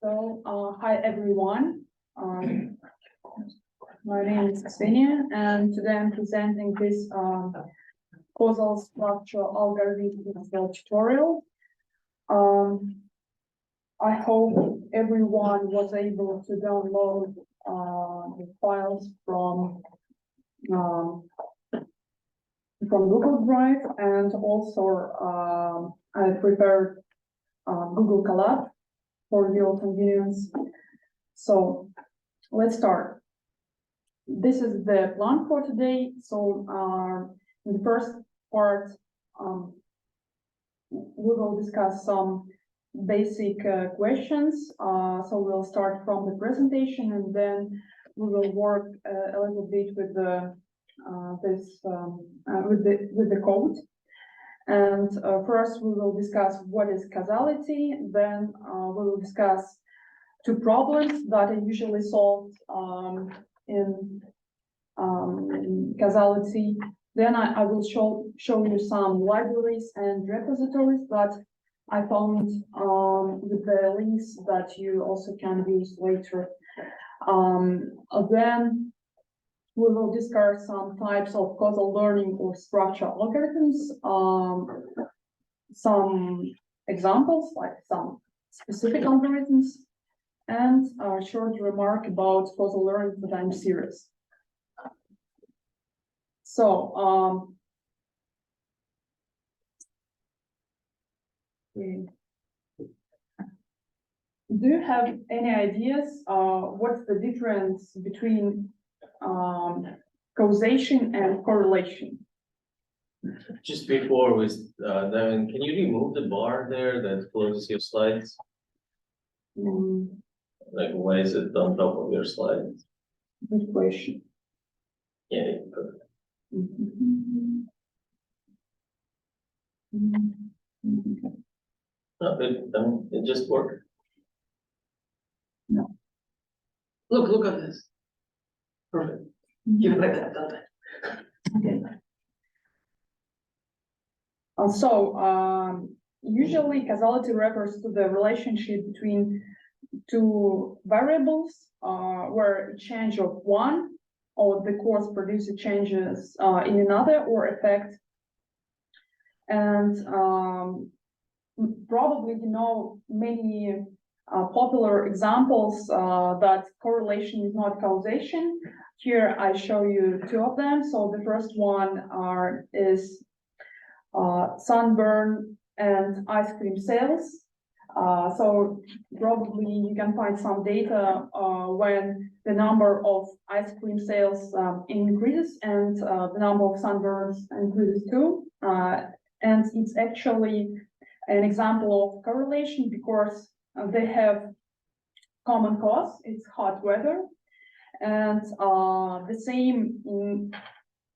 Hi everyone. My name is Ksenia, and today I'm presenting this causal structure algorithm tutorial. I hope everyone was able to download the files from Google Drive, and also I prepared Google Colab for your convenience. So let's start. This is the plan for today. So in the first part, we will discuss some basic questions. So we'll start from the presentation, and then we will work a little bit with the with the code. And first, we will discuss what is causality. Then we will discuss two problems that are usually solved in causality. Then I will show you some libraries and repositories that I found with the links that you also can use later. Then we will discuss some types of causal learning or structure algorithms, some examples, like some specific algorithms, and a short remark about causal learning for time series. So, do you have any ideas what's the difference between causation and correlation? Just before we, Devin, can you remove the bar there that closes your slides? Like, why is it on top of your slides? Good question. Yeah. No, it just worked. No. Look at this. Perfect. Give it like that. Okay. Usually causality refers to the relationship between two variables where a change of one or the cause produces changes in another or effect. And probably you know many popular examples that correlation is not causation. Here I show you two of them. So the first one is sunburn and ice cream sales. So probably you can find some data when the number of ice cream sales increases and the number of sunburns increases too. And it's actually an example of correlation because they have common cause, it's hot weather. And the same in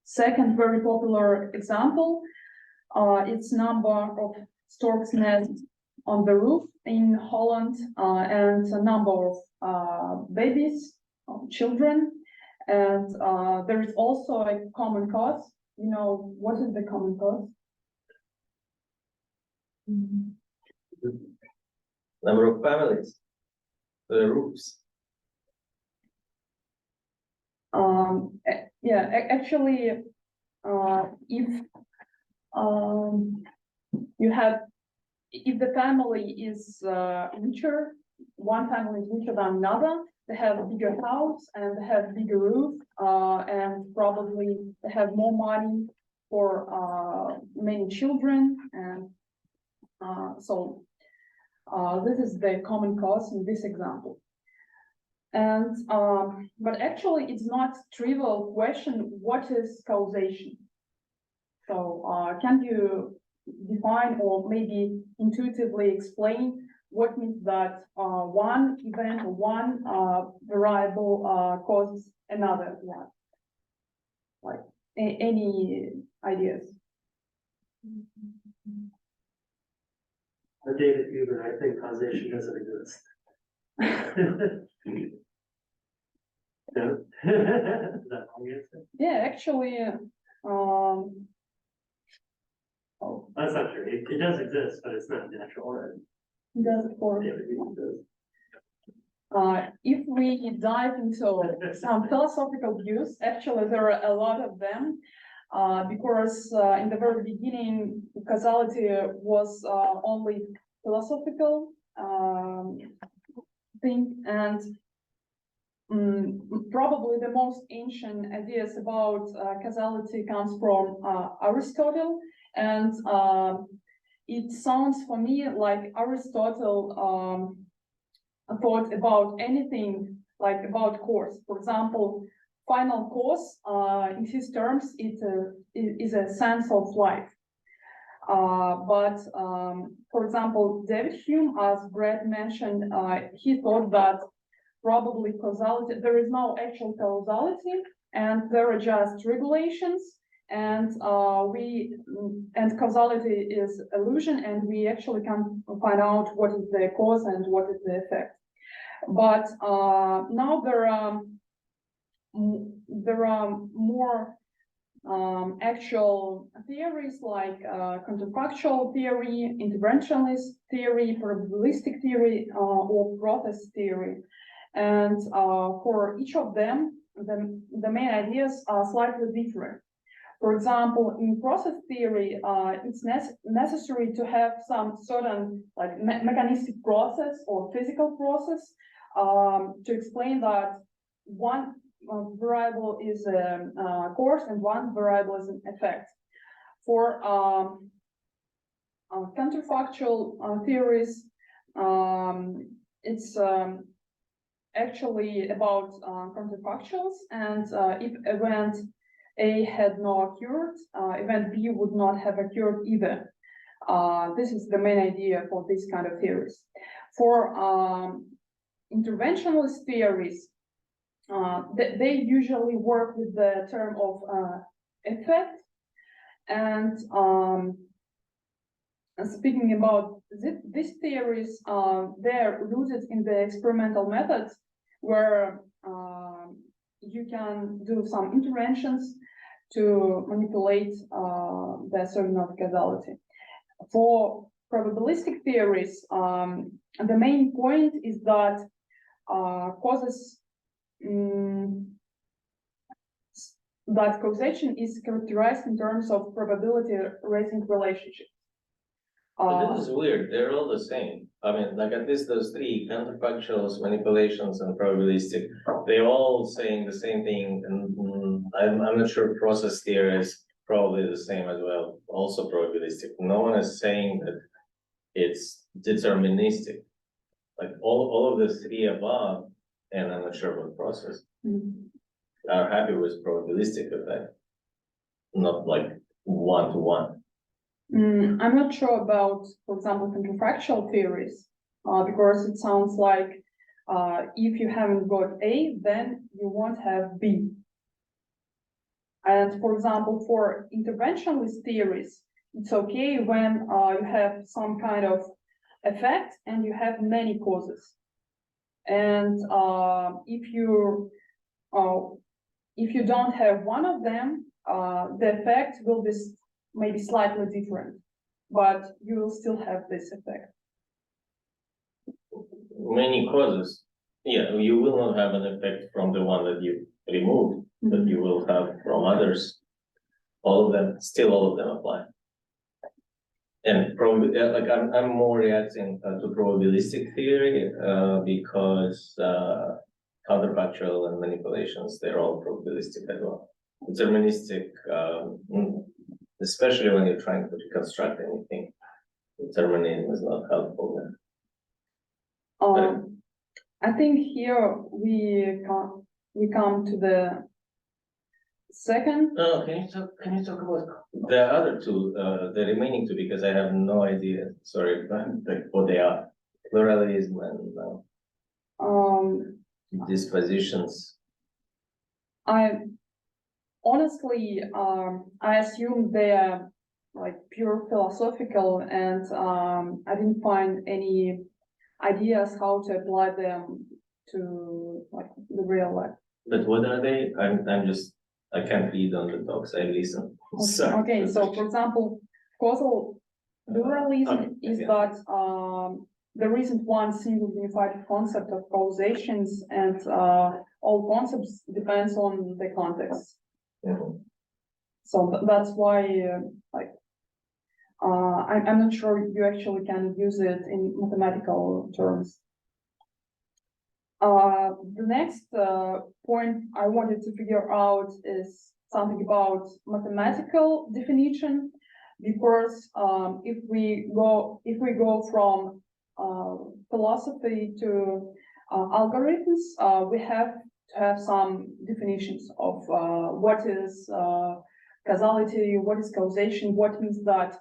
second very popular example, it's number of stork's nests on the roof in Holland and a number of babies, children. And there is also a common cause. You know, what is the common cause? Number of families, the roofs. Yeah, actually, if if the family is richer, one family is richer than another, they have a bigger house and they have bigger roof, and probably they have more money for many children, and so this is the common cause in this example. And but actually it's not trivial question, what is causation? So can you define or maybe intuitively explain what means that one event or one variable causes another one? Like any ideas? David Huber, I think causation doesn't exist. No? Is that wrong answer? Yeah, actually, That's not true. It does exist, but it's not natural. Right? it does, of course. David Huber does. If we dive into some philosophical views, actually there are a lot of them, because in the very beginning, causality was only philosophical thing, and probably the most ancient ideas about causality comes from Aristotle, and it sounds for me like Aristotle thought about anything like about cause. For example, final cause, in his terms, it is a sense of life. But for example, David Hume, as Brett mentioned, he thought that probably causality, there is no actual causality, and there are just regulations, and causality is illusion, and we actually can find out what is the cause and what is the effect. But now there are more actual theories like counterfactual theory, interventionist theory, probabilistic theory, or process theory. And for each of them, the main ideas are slightly different. For example, in process theory, it's necessary to have some certain like mechanistic process or physical process to explain that one variable is a cause and one variable is an effect. For counterfactual theories, it's actually about counterfactuals, and if event A had not occurred, event B would not have occurred either. This is the main idea for this kind of theories. For interventionalist theories, they usually work with the term of effect, and speaking about these theories, they're rooted in the experimental methods where you can do some interventions to manipulate the certain of causality. For probabilistic theories, the main point is that causes that causation is characterized in terms of probability rating relationships. But this is weird, they're all the same. I mean, like at least those three, counterfactuals, manipulations, and probabilistic, they're all saying the same thing, and I'm not sure process theory is probably the same as well, also probabilistic. No one is saying that it's deterministic. Like all of the three above, and I'm not sure about process, are happy with probabilistic effect, not like one-to-one. I'm not sure about, for example, counterfactual theories, because it sounds like if you haven't got A, then you won't have B. And for example, for interventionalist theories, it's okay when you have some kind of effect and you have many causes. And if you don't have one of them, the effect will be maybe slightly different, but you will still have this effect. Many causes, yeah, you will not have an effect from the one that you removed, but you will have from others. All of them apply. And probably, like I'm more reacting to probabilistic theory because counterfactual and manipulations, they're all probabilistic as well. Deterministic, especially when you're trying to reconstruct anything, determinism is not helpful then. I think here we come to the second. Can you talk about the other two, the remaining two, because I have no idea. Sorry, like what they are. Pluralism and dispositions. I honestly, I assume they are like pure philosophical, and I didn't find any ideas how to apply them to like the real life. But what are they? I can't read on the talks, I listen. Okay, so for example, causal pluralism is that there isn't one single unified concept of causations, and all concepts depends on the context. Mhm. So that's why, I'm not sure you actually can use it in mathematical terms. The next point I wanted to figure out is something about mathematical definition, because if we go from philosophy to algorithms, we have to have some definitions of what is causality, what is causation, what means that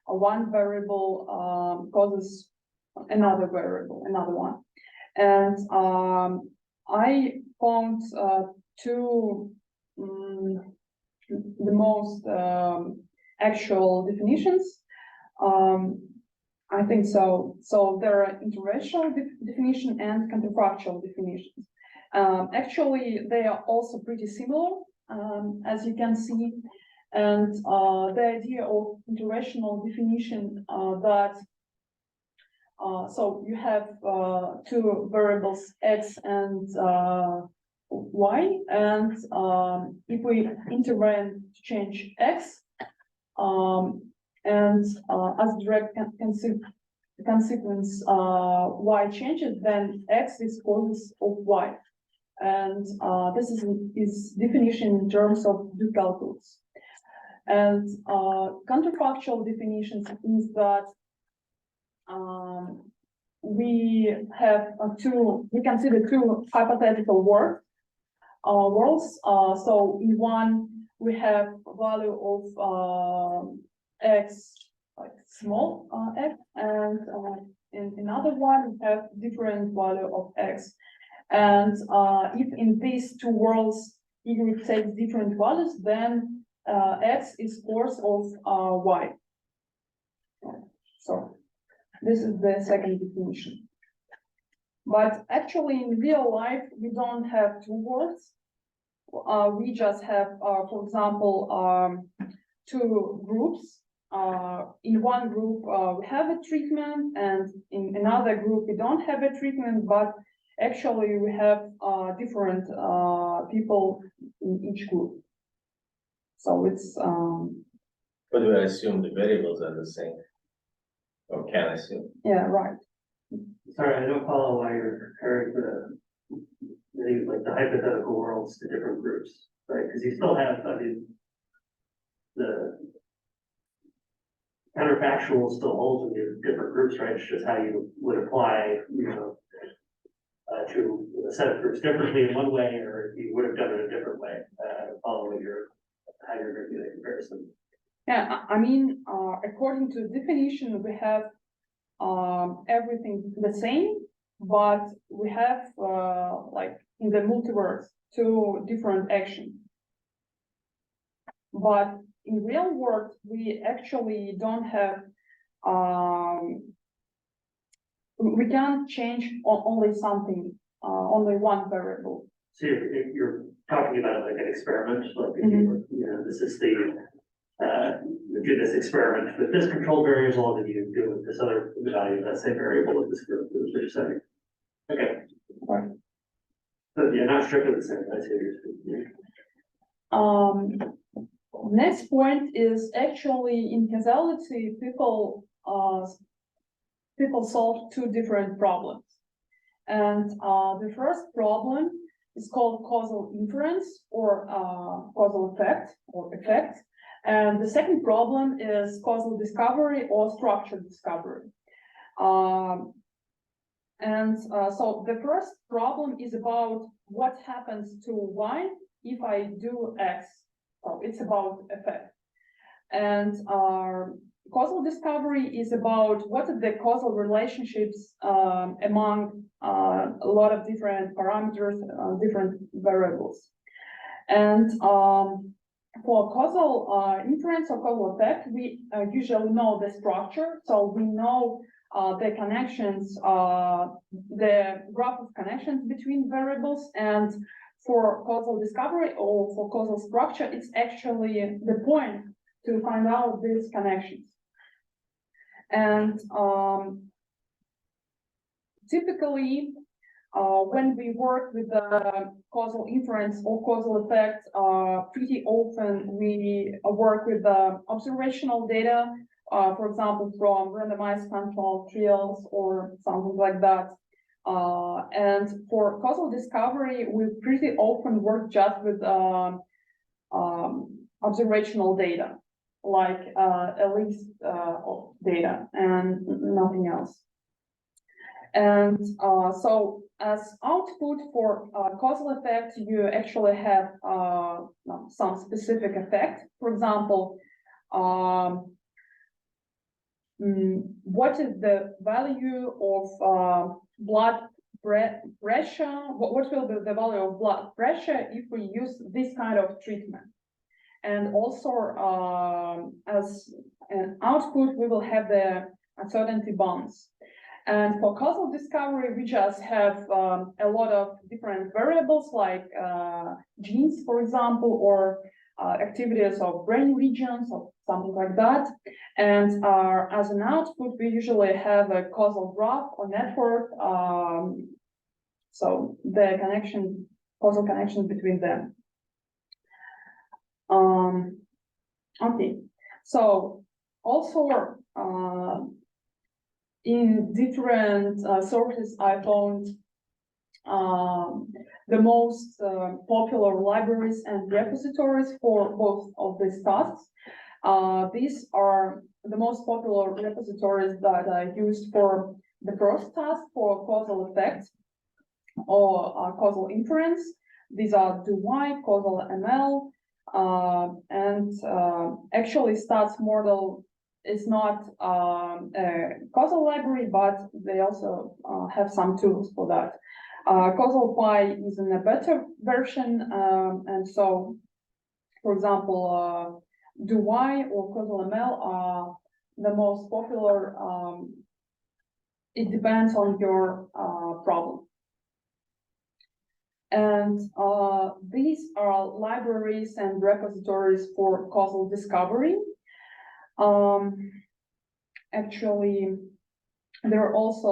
one variable causes another variable, another one. And I found two the most actual definitions. I think so. So there are interventional definition and counterfactual definitions. Actually, they are also pretty similar, as you can see. And the idea of interventional definition that so you have two variables x and y, and if we intervene to change x, and as direct consequence y changes, then x is causes of y, and this is definition in terms of do calculus. And counterfactual definitions is that we have we consider two hypothetical worlds. So in one we have value of x, like small x, and in another one we have different value of x. And if in these two worlds y takes different values, then x is cause of y. So this is the second definition. But actually, in real life, we don't have two worlds. We just have, for example, two groups. In one group, we have a treatment, and in another group, we don't have a treatment, but actually, we have different people in each group. So it's. But we assume the variables are the same. Or can assume. Yeah, right. Sorry, I don't follow why you're comparing like the hypothetical worlds to different groups, right? Because you still have, I mean, the counterfactual still holds in your different groups, right? It's just how you would apply, to a set of groups differently in one way, or you would have done it a different way, following how you're going to do the comparison. Yeah, I mean, according to definition, we have everything the same, but we have like in the multiverse two different actions. But in real world, we actually don't have. We can't change only something, only one variable. So you're talking about like an experiment, like if you know, this is the do this experiment with this control variable, and you do with this other value, that same variable with this group, is what you're saying. Okay. Right. So yeah, not strictly the same, I see what you're saying. Next point is actually in causality, people solve two different problems. And the first problem is called causal inference, or causal effect, and the second problem is causal discovery or structure discovery. So the first problem is about what happens to y if I do x. So it's about effect. And causal discovery is about what are the causal relationships among a lot of different parameters, different variables. And for causal inference or causal effect, we usually know the structure. So we know the connections, the graph of connections between variables. And for causal discovery or for causal structure, it's actually the point to find out these connections. And typically, when we work with the causal inference or causal effect, pretty often we work with the observational data, for example, from randomized control trials or something like that. And for causal discovery, we pretty often work just with observational data, like a list of data and nothing else. And so as output for causal effect, you actually have some specific effect. For example, what is the value of blood pressure? What will be the value of blood pressure if we use this kind of treatment? And also, as an output, we will have the uncertainty bounds. And for causal discovery, we just have a lot of different variables like genes, for example, or activities of brain regions or something like that. And as an output, we usually have a causal graph or network. So the causal connection between them. Okay, so also in different sources, I found the most popular libraries and repositories for both of these tasks. These are the most popular repositories that I used for the first task for causal effect or causal inference. These are DoY, Causal ML, and actually Stats model is not a causal library, but they also have some tools for that. Causal Pi is in a better version, and so, for example, DoY or Causal ML are the most popular. It depends on your problem. And these are libraries and repositories for causal discovery. Actually, there are also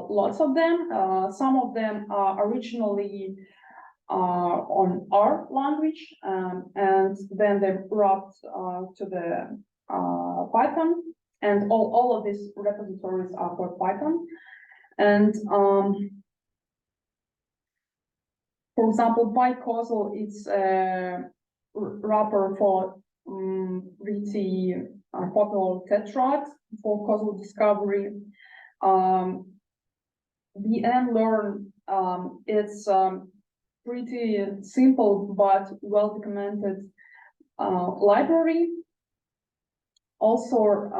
lots of them. Some of them are originally on R language, and then they wrapped to the Python, and all of these repositories are for Python. And for example, PyCausal is a wrapper for pretty popular tetrad for causal discovery. VMLearn, it's pretty simple but well-documented library. Also,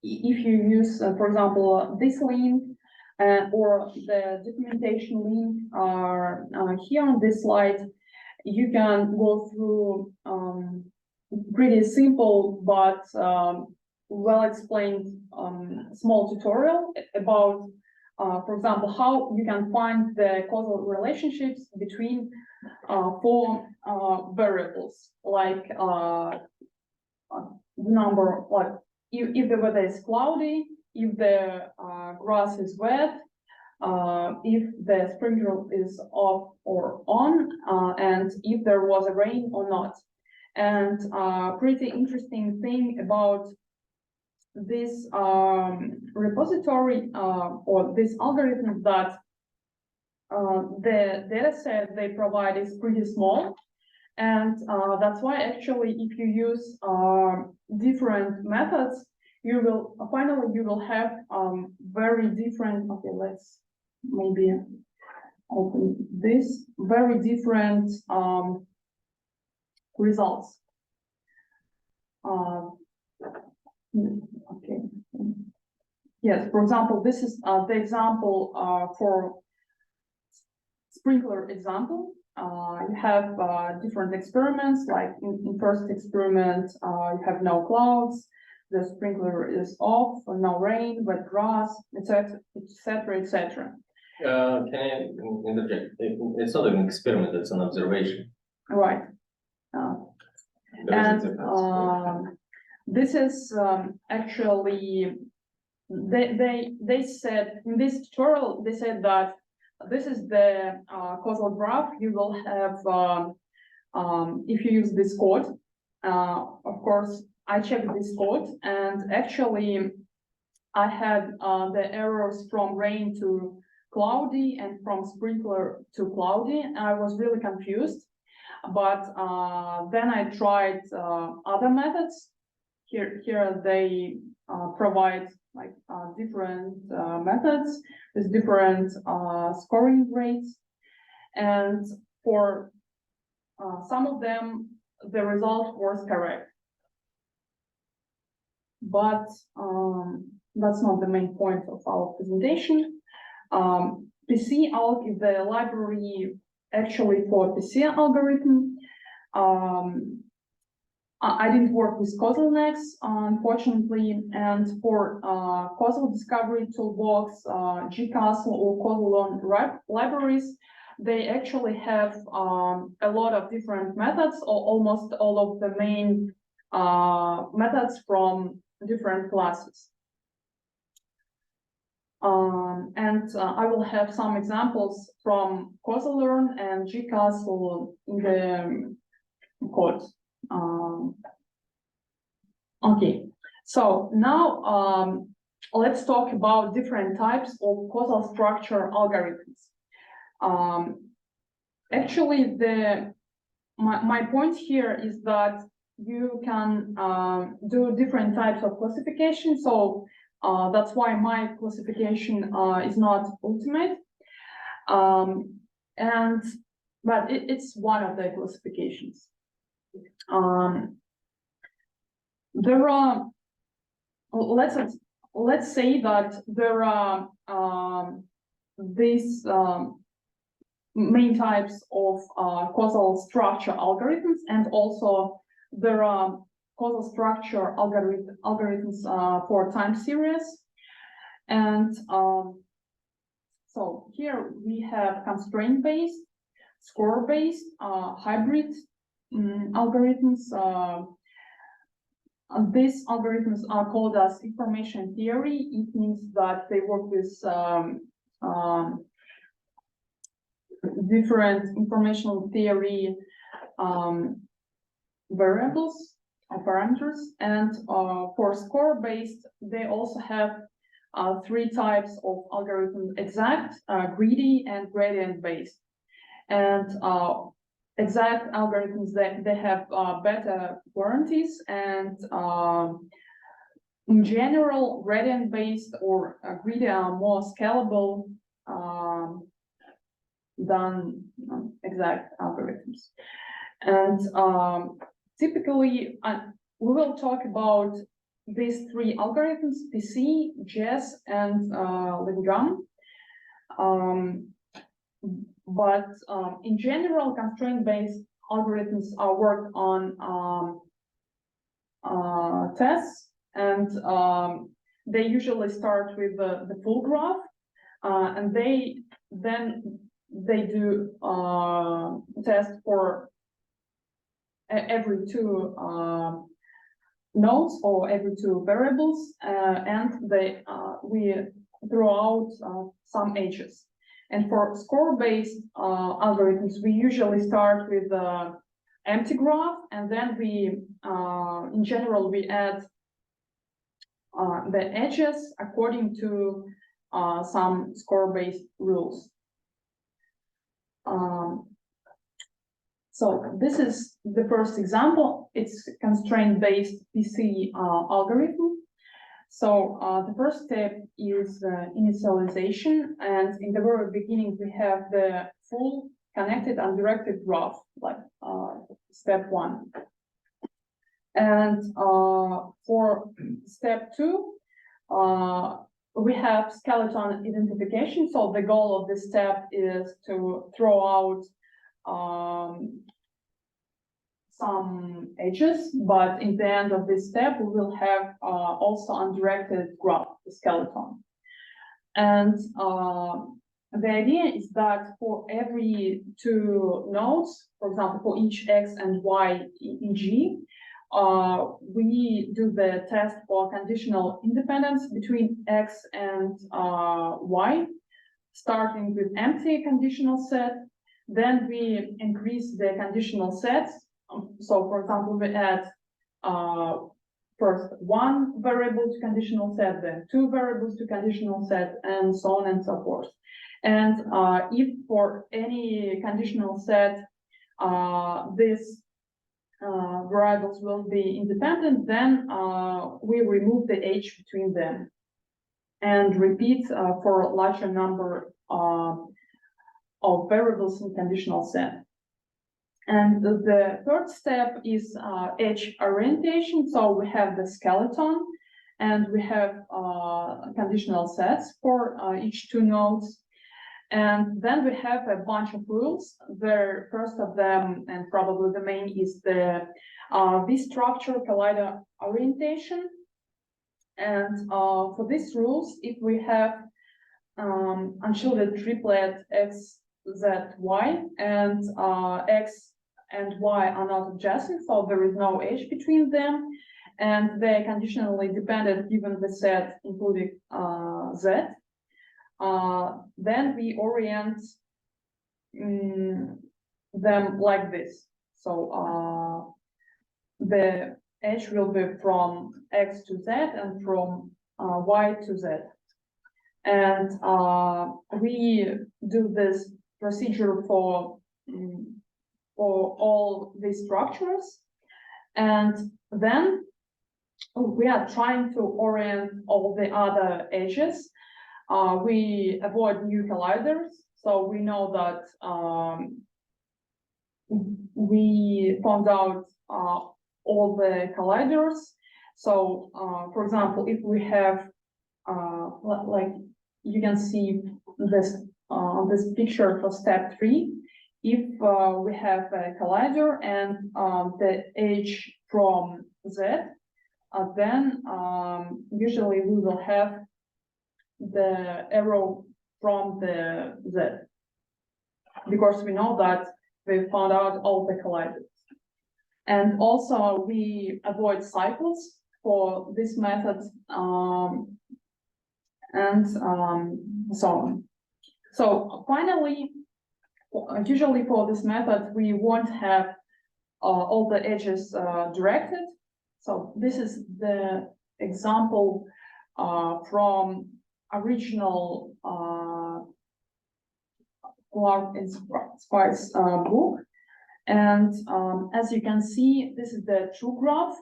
if you use, for example, this link or the documentation link are here on this slide, you can go through pretty simple but well-explained small tutorial about, for example, how you can find the causal relationships between four variables, like number, like if the weather is cloudy, if the grass is wet, if the sprinkler is off or on, and if there was a rain or not. And pretty interesting thing about this repository or this algorithm that the data set they provide is pretty small. And that's why actually if you use different methods, you will have very different, okay, let's maybe open this, very different results. Okay. Yes, for example, this is the example for sprinkler example. You have different experiments, like in first experiment, you have no clouds, the sprinkler is off, no rain, wet grass, etc., etc., etc. Can I interject? It's not an experiment, it's an observation. Right. And this is actually they said in this tutorial, they said that this is the causal graph you will have if you use this code. Of course, I checked this code, and actually I had the errors from rain to cloudy and from sprinkler to cloudy. I was really confused, but then I tried other methods. Here they provide like different methods with different scoring rates, and for some of them the result was correct, but that's not the main point of our presentation. PCAlg is the library actually for PC algorithm. I didn't work with Causal next, unfortunately, and for Causal Discovery Toolbox, Castle or Causal libraries, they actually have a lot of different methods, or almost all of the main methods from different classes. And I will have some examples from Causal Learn and Castle in the code. Okay, so now let's talk about different types of causal structure algorithms. Actually, my point here is that you can do different types of classification. So that's why my classification is not ultimate, but it's one of the classifications. There are, let's say that there are these main types of causal structure algorithms, and also there are causal structure algorithms for time series. And so here we have constraint-based, score-based, hybrid algorithms. These algorithms are called as information theory. It means that they work with different informational theory variables or parameters. And for score-based, they also have three types of algorithms: exact, greedy, and gradient-based. And exact algorithms, they have better warranties, and in general, gradient-based or greedy are more scalable than exact algorithms. And typically, we will talk about these three algorithms: PC, JES, and Lingam. But in general, constraint-based algorithms are worked on tests, and they usually start with the full graph, and then they do test for every two nodes or every two variables, and we throw out some edges. And for score-based algorithms, we usually start with the empty graph, and then we, in general, we add the edges according to some score-based rules. So this is the first example. It's constraint-based PC algorithm. So the first step is initialization, and in the very beginning we have the full connected undirected graph, like step one. And for step two, we have skeleton identification. So the goal of this step is to throw out some edges, but in the end of this step, we will have also undirected graph, the skeleton. And the idea is that for every two nodes, for example, for each x and y in G, we do the test for conditional independence between X and Y, starting with empty conditional set. Then we increase the conditional sets. So for example, we add first one variable to conditional set, then two variables to conditional set, and so on and so forth. And if for any conditional set, these variables will be independent, then we remove the H between them and repeat for a larger number of variables in conditional set. And the third step is H orientation. So we have the skeleton and we have conditional sets for each two nodes. And then we have a bunch of rules. The first of them, and probably the main, is the V-structure collider orientation. And for these rules, if we have unshielded triplet X, Z, Y, and X and Y are not adjacent, so there is no H between them, and they're conditionally dependent given the set including Z, then we orient them like this. So the H will be from X to Z and from Y to Z. And we do this procedure for all these structures. And then we are trying to orient all the other edges. We avoid new colliders. So we know that we found out all the colliders. So, for example, if we have, like you can see this on this picture for step 3, if we have a collider and the H from Z, then usually we will have the arrow from the Z, because we know that we found out all the colliders. And also we avoid cycles for this method, and so on. So finally, usually for this method, we won't have all the edges directed. So this is the example from original Clark and Spice book. And as you can see, this is the true graph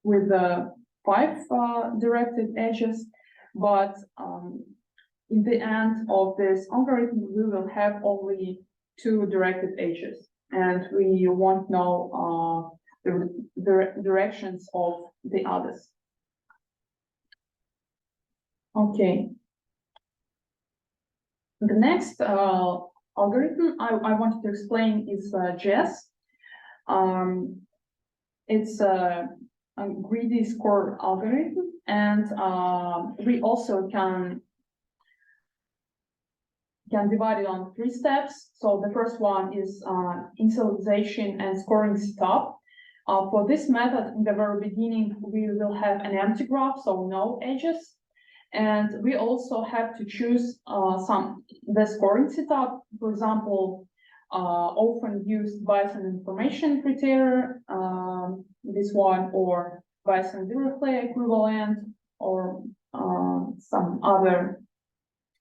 with the 5 directed edges. But in the end of this algorithm, we will have only 2 directed edges, and we won't know the directions of the others. Okay. The next algorithm I wanted to explain is JES. It's a greedy score algorithm, and we also can divide it on 3 steps. So the first one is initialization and scoring setup. For this method, in the very beginning, we will have an empty graph, so no edges. And we also have to choose the scoring setup. For example, often used Bayesian information criteria, this one, or Bayesian Dirichlet equivalent, or some other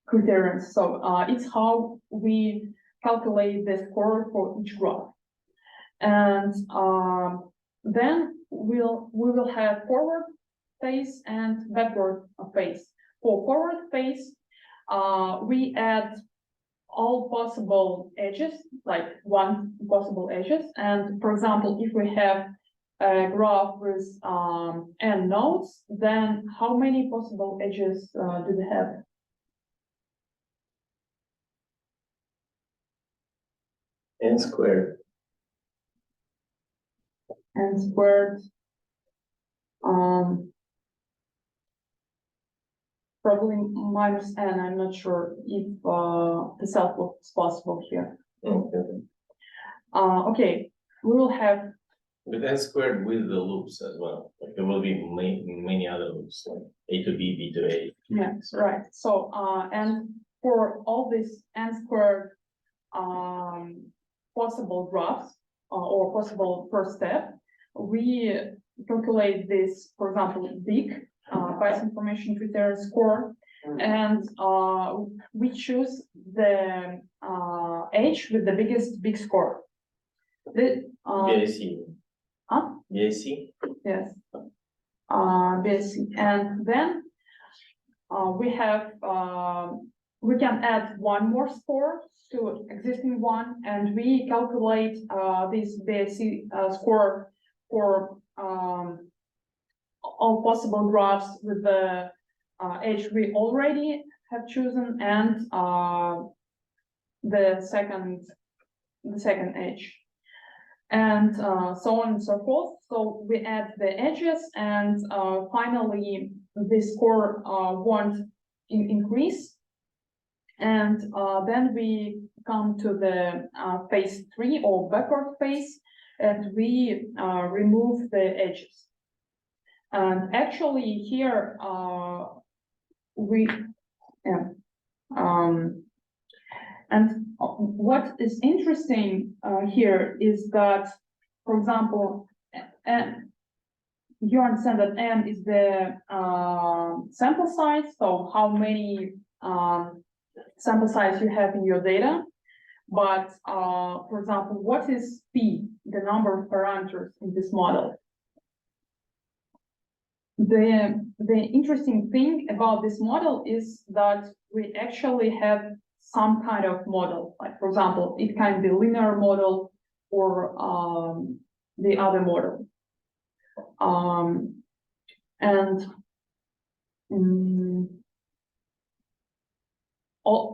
criteria. So it's how we calculate the score for each graph. And then we will have forward phase and backward phase. For forward phase, we add all possible edges, like 1 possible edges. And for example, if we have a graph with n nodes, then how many possible edges do we have? N squared. N squared. Probably minus n. I'm not sure if the self is possible here. Okay. Okay, we will have With n squared with the loops as well, like there will be many other loops, like a to b, b to a. Yes, right. So, and for all these n squared possible graphs or possible first step, we calculate this, for example, big bias information criteria score, and we choose the H with the biggest big score. The, BIC. Huh? BIC? Yes. BSc. And then we have we can add one more score to existing one, and we calculate this BSc score for all possible graphs with the H we already have chosen, and the second H, and so on and so forth. So we add the edges, and finally the score won't increase, and then we come to the phase 3 or backward phase, and we remove the edges. And actually here we and what is interesting here is that, for example, you understand that n is the sample size, so how many sample size you have in your data. But for example, what is p, the number of parameters in this model? The interesting thing about this model is that we actually have some kind of model, like for example, it can be linear model or the other model.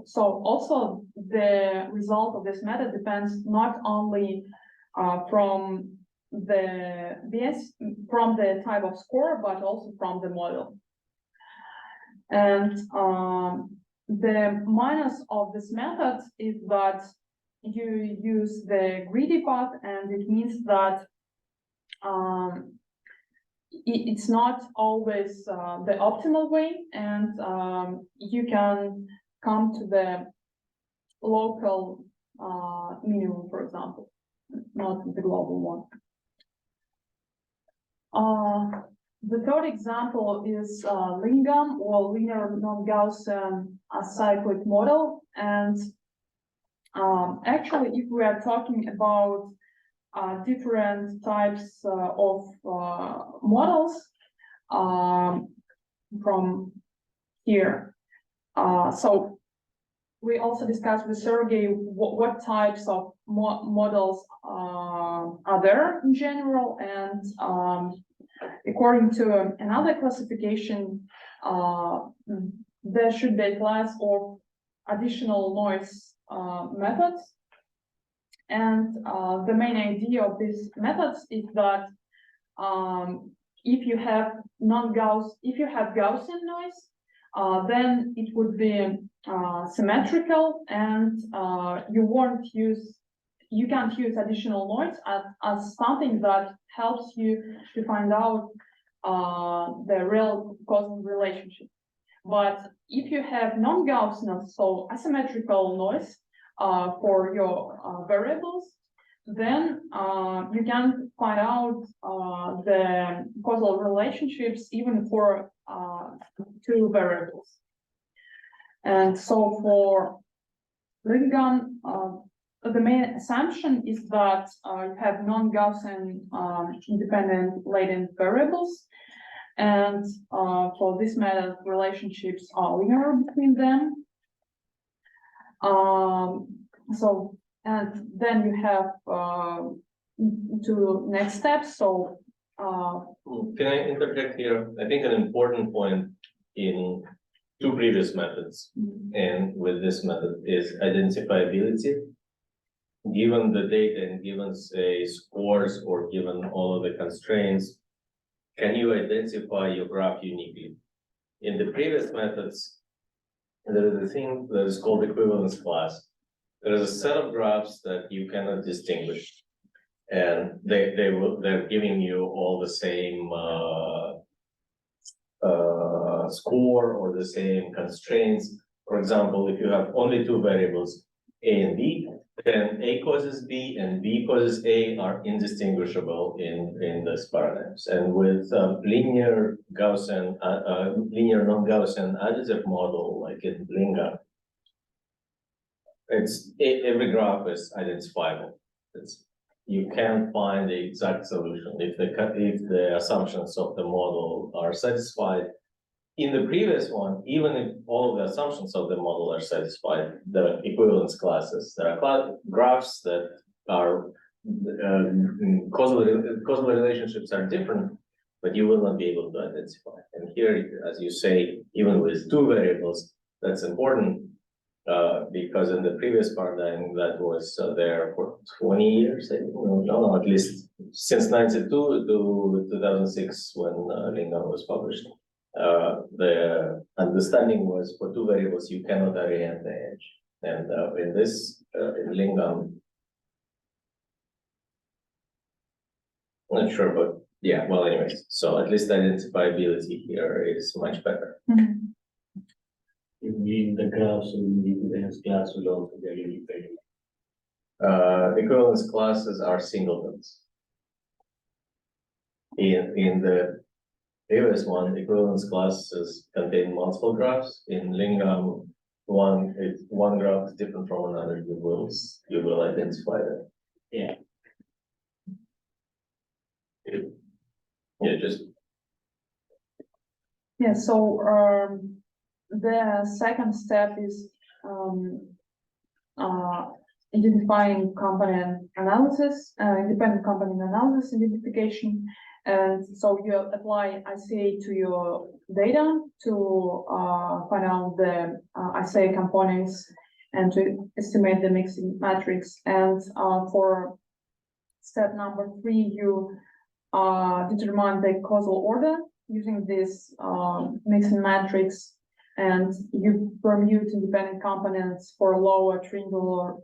So also the result of this method depends not only from the type of score, but also from the model. And the minus of this method is that you use the greedy path, and it means that it's not always the optimal way, and you can come to the local minimum, for example, not the global one. The third example is Lingam, or linear non-Gaussian cyclic model. And actually, if we are talking about different types of models from here, so we also discussed with Sergey what types of models are there in general, and according to another classification, there should be a class of additional noise methods. And the main idea of these methods is that if you have Gaussian noise, then it would be symmetrical, and you can't use additional noise as something that helps you to find out the real causal relationship. But if you have non-Gaussian, so asymmetrical noise for your variables, then you can find out the causal relationships even for two variables. And so for Lingam, the main assumption is that you have non-Gaussian independent latent variables, and for this method, relationships are linear between them. And then you have two next steps. So can I interject here? I think an important point in two previous methods and with this method is identifiability. Given the data and given, say, scores, or given all of the constraints, can you identify your graph uniquely? In the previous methods, there is a thing that is called equivalence class. There is a set of graphs that you cannot distinguish. And they're giving you all the same score or the same constraints. For example, if you have only two variables, A and B, then A causes B and B causes A are indistinguishable in these paradigms. And with linear Gaussian, linear non-Gaussian additive model, like in Linga, every graph is identifiable. You can't find the exact solution if the assumptions of the model are satisfied. In the previous one, even if all of the assumptions of the model are satisfied, the equivalence classes, there are graphs that are causal relationships are different, but you will not be able to identify. And here, as you say, even with two variables, that's important because in the previous paradigm that was there for 20 years, no, at least since 92 to 2006 when Linga was published. The understanding was for two variables you cannot orient the edge, and in this in Lingam, not sure, but yeah, well, anyways, so at least identifiability here is much better. You mean the graphs and the equivalence class will also be identified? Equivalence classes are singletons. In the previous one, equivalence classes contain multiple graphs. In Lingam, one graph is different from another. You will identify that. Yeah. Yeah, just Yeah, so the second step is identifying component analysis, independent component analysis identification. And so you apply ICA to your data to find out the ICA components and to estimate the mixing matrix. And for step number 3, you determine the causal order using this mixing matrix, and you permute independent components for lower triangular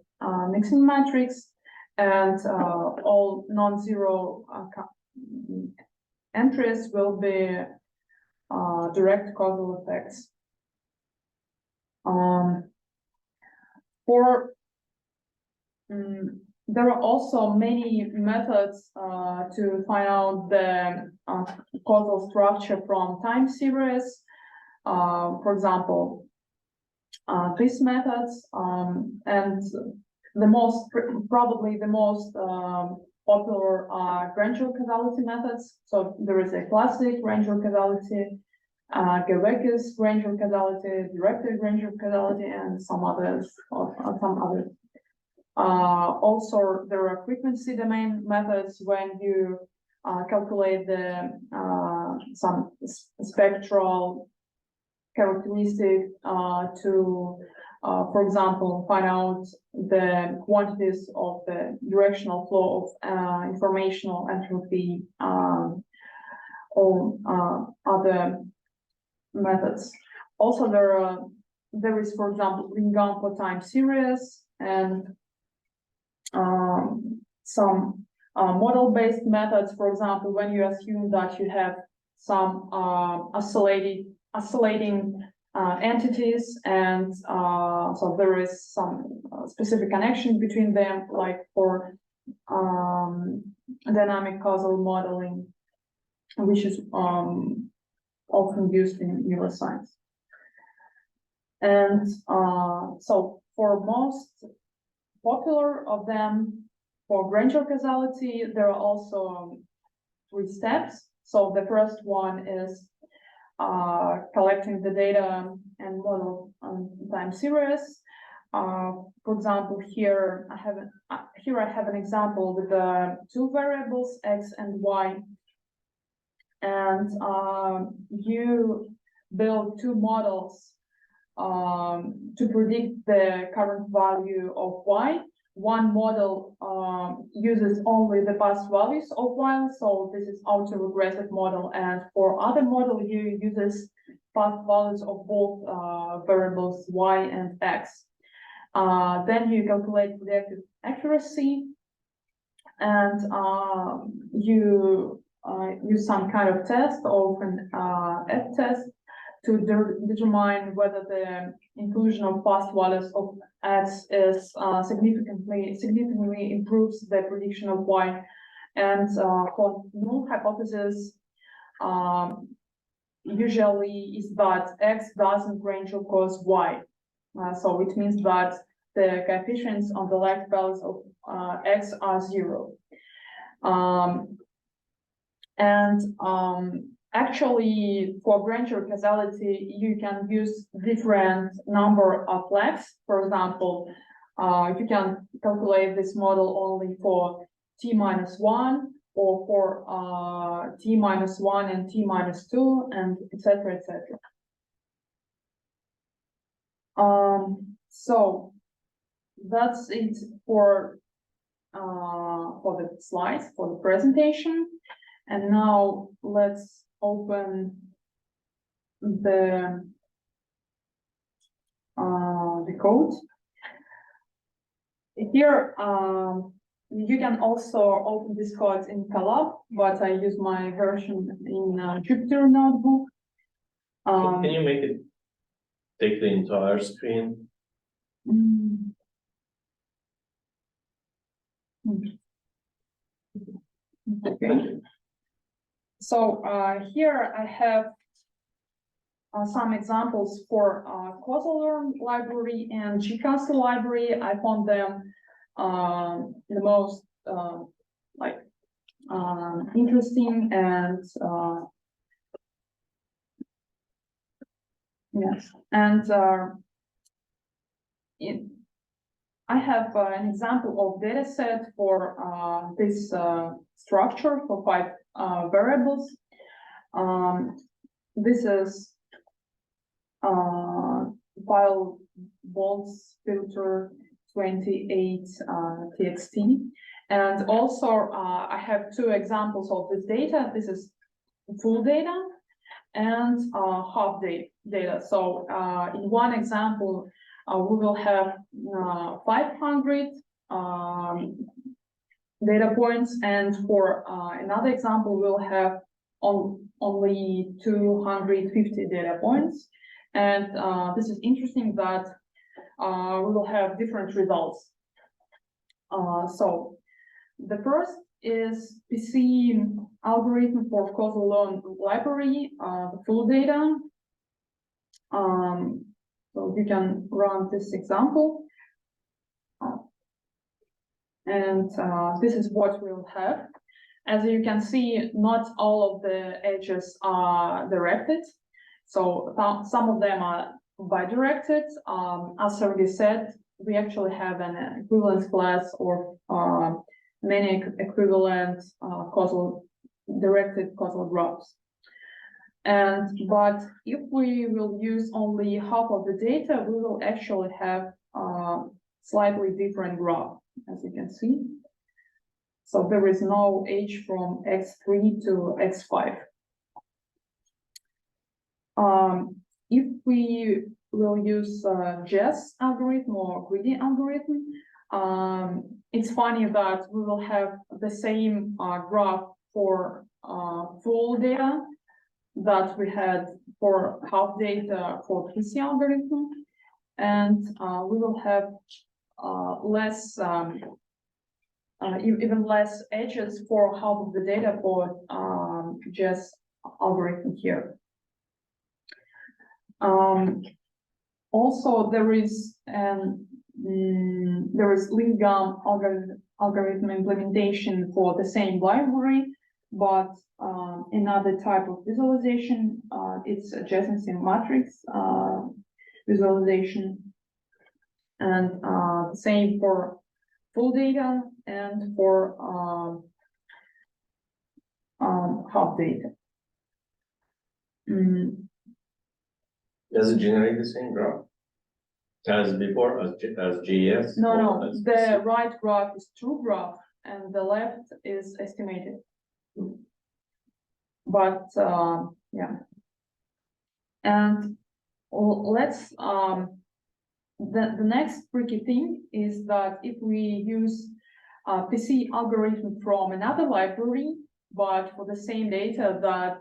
mixing matrix, and all non-zero entries will be direct causal effects. There are also many methods to find out the causal structure from time series. For example, these methods, and probably the most popular are Granger causality methods. So there is a classic Granger causality, Gewecke's Granger causality, directed Granger causality, and some others. Also, there are frequency domain methods when you calculate the some spectral characteristic to, for example, find out the quantities of the directional flow of informational entropy or other methods. Also, there is, for example, Lingam for time series and some model-based methods. For example, when you assume that you have some oscillating entities, and so there is some specific connection between them, like for dynamic causal modeling, which is often used in neuroscience. And so for most popular of them, for Granger causality, there are also 3 steps. So the first one is collecting the data and model time series. For example, here I have an example with the 2 variables x and y, and you build 2 models to predict the current value of y. One model uses only the past values of y, so this is autoregressive model, and for other model you uses past values of both variables y and x. Then you calculate predictive accuracy and you use some kind of test or an F-test to determine whether the inclusion of past values of X is significantly improves the prediction of Y. And for null hypothesis, usually is that X doesn't range across Y. So it means that the coefficients on the left values of X are 0. Actually, for brancher causality, you can use different number of flags. For example, you can calculate this model only for t-1 or for t-1 and t-2, and etc., etc. So that's it for the slides, for the presentation. And now let's open the code. Here, you can also open this code in Colab, but I use my version in Jupyter Notebook. Can you make it take the entire screen? Okay. So here I have some examples for Causal library and Causal library. I found them the most interesting and yes, and I have an example of data set for this structure for 5 variables. This is file bolts filter 28 txt, and also I have 2 examples of this data. This is full data and half data. So in one example, we will have 500 data points, and for another example, we'll have only 250 data points. And this is interesting that we will have different results. So the first is PC algorithm for causal law library, the full data. So you can run this example. And this is what we'll have. As you can see, not all of the edges are directed. So some of them are bidirected. As already said, we actually have an equivalence class or many equivalent directed causal graphs. But if we will use only half of the data, we will actually have slightly different graph, as you can see. So there is no H from X3 to X5. If we will use Jess algorithm or greedy algorithm, it's funny that we will have the same graph for full data that we had for half data for PC algorithm, and we will have even less edges for half of the data for Jess algorithm here. Also, there is Lingam algorithm implementation for the same library, but another type of visualization. It's adjacency matrix visualization, and same for full data and for half data. Does it generate the same graph as before, as GS? No, the right graph is true graph and the left is estimated. But yeah, and let's the next tricky thing is that if we use PC algorithm from another library, but for the same data that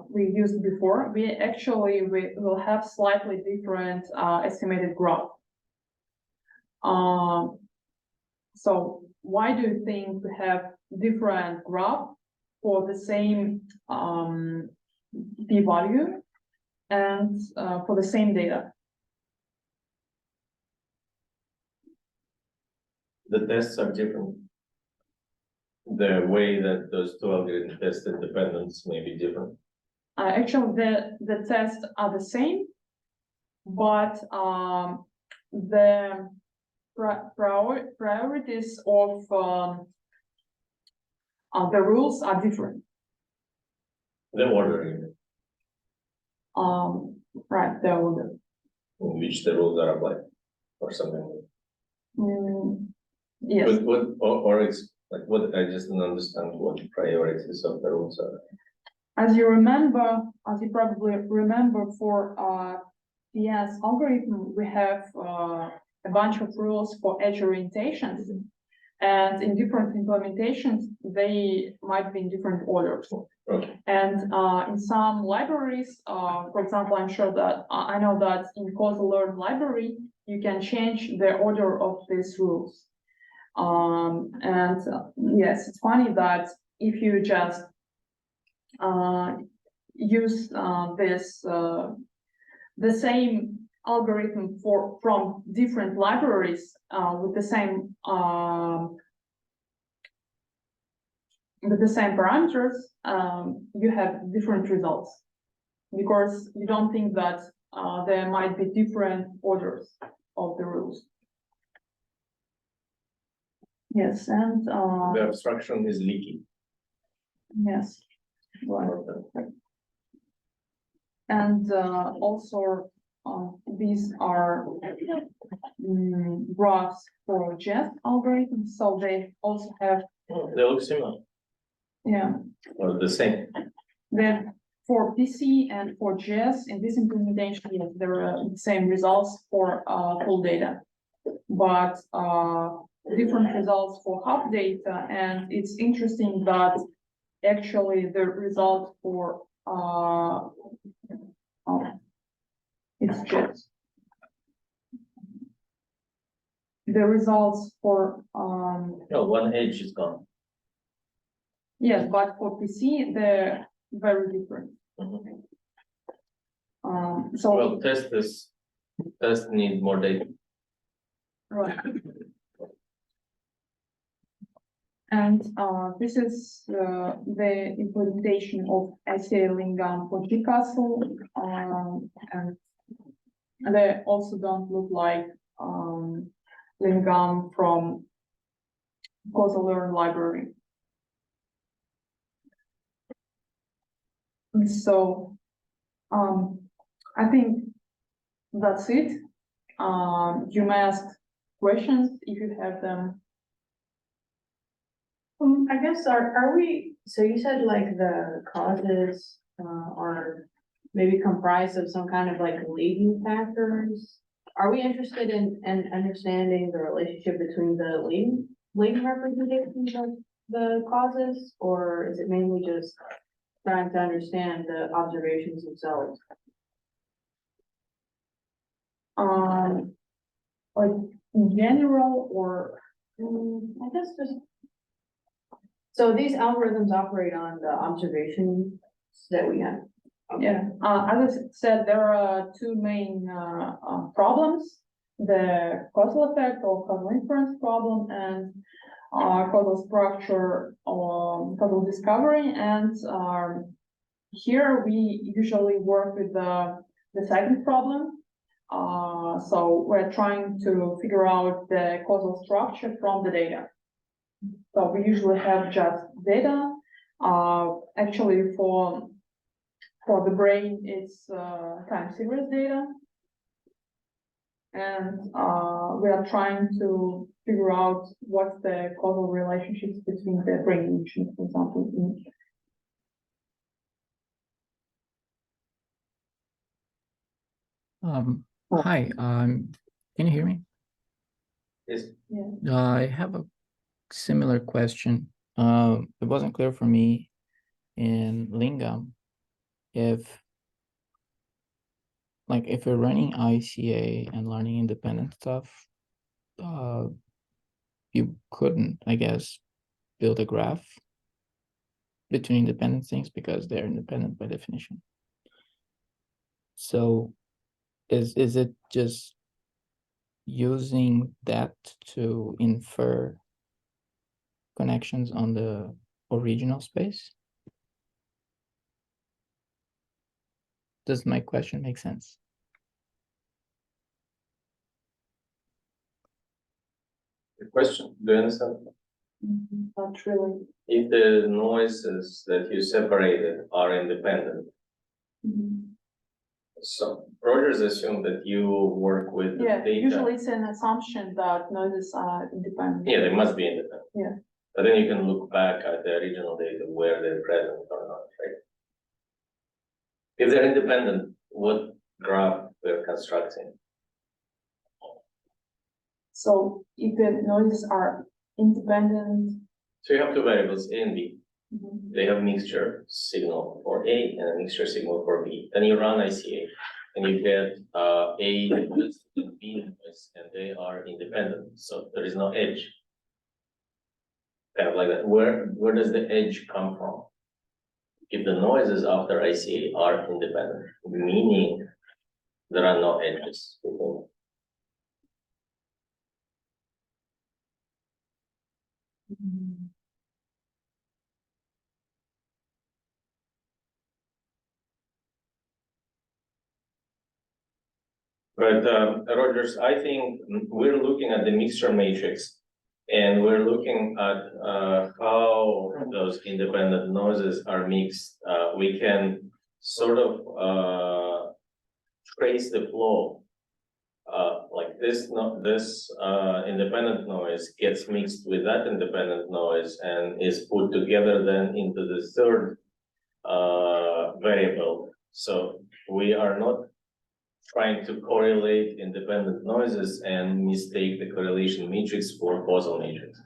we used before, we will have slightly different estimated graph. So why do you think we have different graph for the same p-value and for the same data? The tests are different. The way that those two algorithms tested dependence may be different. Actually, the tests are the same, but the priorities of the rules are different. The order Right, the order. in which the rules are applied, or something. Yes. But what, or it's like what, I just don't understand what the priorities of the rules are. As you probably remember, for PS algorithm, we have a bunch of rules for edge orientations, and in different implementations, they might be in different orders. Okay. And in some libraries, for example, I'm sure that I know that in Causal Learn library, you can change the order of these rules. Yes, it's funny that if you just use the same algorithm from different libraries with the same parameters, you have different results because you don't think that there might be different orders of the rules. Yes, and The abstraction is leaky. yes, right. And also these are graphs for JEST algorithms, so they also have, They look similar, yeah, or the same. then for PC and for JEST in this implementation, yes, there are the same results for full data, but different results for half data. And it's interesting that actually the result for it's just the results for No, one edge is gone. yes, but for PC they're very different. Mhm. So Well, test need more data. right. And this is the implementation of essay lingam for Causal, and they also don't look like lingam from Causal Learn library. So I think that's it. You may ask questions if you have them. I guess are we, so you said like the causes are maybe comprised of some kind of like leading factors? Are we interested in understanding the relationship between the leading representations of the causes, or is it mainly just trying to understand the observations themselves? Like in general, or I guess just. So these algorithms operate on the observations that we have. yeah, as I said, there are two main problems: the causal effect or causal inference problem, and causal structure or causal discovery. And here we usually work with the second problem. So we're trying to figure out the causal structure from the data. So we usually have just data. Actually, for the brain, it's time series data. And we are trying to figure out what's the causal relationships between the brain regions, for example. Hi, can you hear me? Yes. Yeah. I have a similar question. It wasn't clear for me in Lingam if you're running ICA and learning independent stuff, you couldn't, I guess, build a graph between independent things because they're independent by definition. So is it just using that to infer connections on the original space? Does my question make sense? The question, do you understand? Not really. If the noises that you separated are independent, so Rogers assumed that you work with the Yeah, data. usually it's an assumption that noises are independent. Yeah, they must be independent. Yeah. But then you can look back at the original data where they're present or not, right? If they're independent, what graph we're constructing? So if the noises are independent. So you have two variables, A and B. They have mixture signal for A and a mixture signal for B. Then you run ICA and you get A noise and B noise, and they are independent. So there is no edge. Kind of like that. Where does the edge come from? If the noises after ICA are independent, meaning there are no edges. But Rogers, I think we're looking at the mixture matrix, and we're looking at how those independent noises are mixed. We can sort of trace the flow. Like this independent noise gets mixed with that independent noise and is put together then into the third variable. So we are not trying to correlate independent noises and mistake the correlation matrix for causal matrix.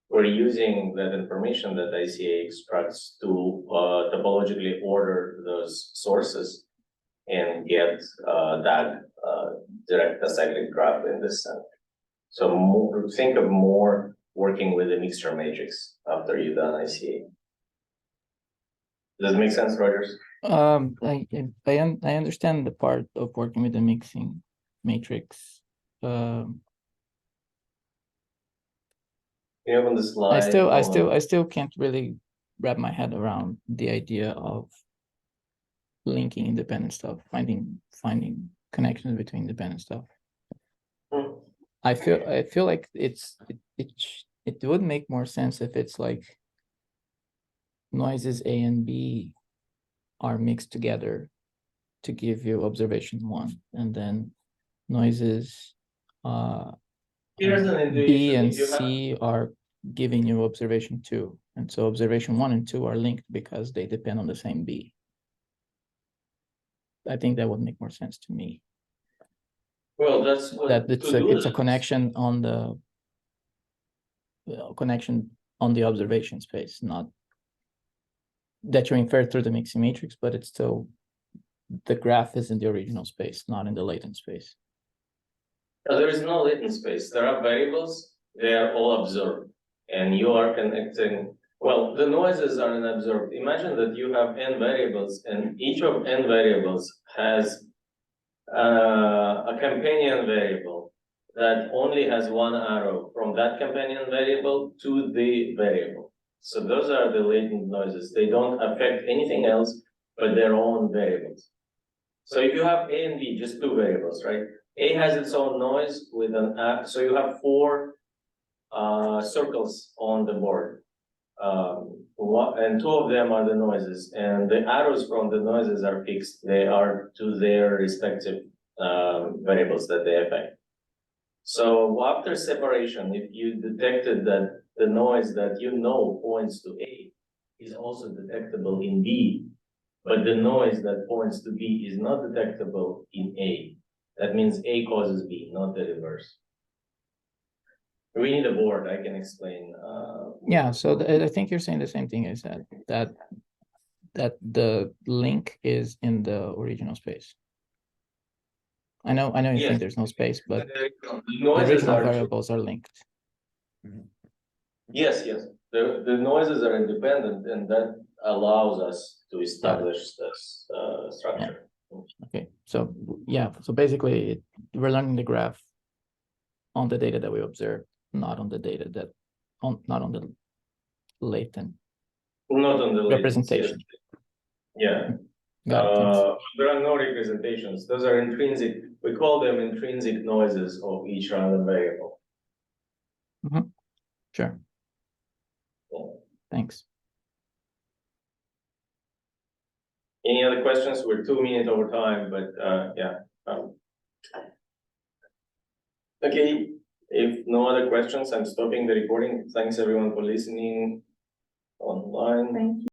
We're using that information that ICA extracts to topologically order those sources and get that direct acyclic graph in this sense. So think of more working with the mixture matrix after you've done ICA. Does it make sense, Rogers? I understand the part of working with the mixing matrix. You have on the slide. I still can't really wrap my head around the idea of linking independent stuff, finding connections between independent stuff. I feel like it would make more sense if it's like noises A and B are mixed together to give you observation 1, and then noises B and C are giving you observation 2, and so observation 1 and 2 are linked because they depend on the same B. I think that would make more sense to me. Well, that's what that it's a connection on the observation space, not that you infer through the mixing matrix, but it's still the graph is in the original space, not in the latent space. There is no latent space. There are variables, they are all observed, and you are connecting. Well, the noises are unobserved. Imagine that you have n variables, and each of n variables has a companion variable that only has one arrow from that companion variable to the variable. So those are the latent noises. They don't affect anything else but their own variables. So if you have A and B, just two variables, right? A has its own noise with an app. So you have 4 circles on the board. And 2 of them are the noises, and the arrows from the noises are fixed. They are to their respective variables that they affect. So after separation, if you detected that the noise that you know points to A is also detectable in B, but the noise that points to B is not detectable in A, that means A causes B, not the reverse. We need a board, I can explain, Yeah, so I think you're saying the same thing I said, that the link is in the original space. I know you Yes. think there's no space, but The the noises original are, variables are linked. yes, the noises are independent and that allows us to establish this, structure. Okay, so yeah, so basically we're learning the graph on the data that we observe, not on the data that not on the latent Not on the latency, representation. yeah. Got it, thanks. There are no representations, those are intrinsic, we call them intrinsic noises of each random variable. Sure. Yeah. Thanks. Any other questions? We're 2 minutes over time, but, yeah. Okay, if no other questions, I'm stopping the recording. Thanks everyone for listening online. Thank you.